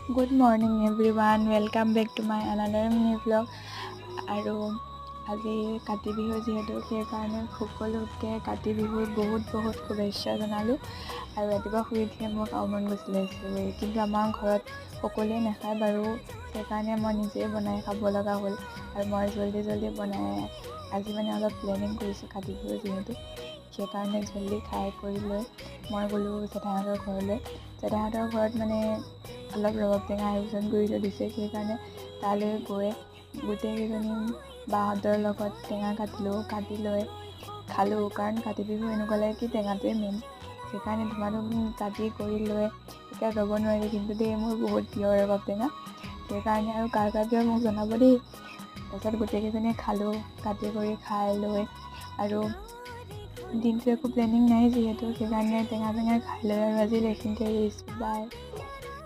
Good morning everyone, welcome back to my another mini vlog. আৰু আজি কাতি বিহু যিহেতু সেইকাৰণে সকলোকে কাতি বিহুৰ বহুত শুভেচ্ছা জনালোঁ। আৰু ৰাতিপুৱা শুই উঠিয়ে মোৰ খাব মন গৈছিলে কিন্তু আমাৰ ঘৰত সকলোৱে নাখায় বাৰু, সেইকাৰণে মই নিজেই বনাই খাব লগা হ'ল। আৰু মই জল্দি বনাই আজি মানে অলপ প্লেনিং কৰিছোঁ কাতি বিহু যিহেতু, সেইকাৰণে জল্দি খাই কৰি লৈ মই গ'লোঁ জেঠাইহঁতৰ ঘৰলৈ। জেঠাইহঁতৰ ঘৰত মানে অলপ ৰবাব টেঙা আয়োজন কৰি থৈ দিছে, সেইকাৰণে তালৈ গৈ গোটেইকেইজনী বাহঁতৰ লগত টেঙা কাটি লৈ খালোঁ। কাৰণ কাতি বিহু এনেকুৱা লাগে কি টেঙাটোৱে মেইন, সেইকাৰণে ধুমাধুম কাটি কৰি লৈ এতিয়া ৰ'ব নোৱাৰি। কিন্তু দেই মোৰ বহুত প্ৰিয় ৰবাব টেঙা, সেইকাৰণে আৰু কাৰ প্ৰিয় মোক জনাব দেই। তাৰপিছত গোটেইকেইজনীয়ে খালোঁ, কাটি কৰি খাই লৈ আৰু দিনটো একো প্লেনিং নাই যিহেতু, সেইকাৰণে টেঙা খাই লৈ আৰু আজি এইখিনিতে এৰিছোঁ। বাই।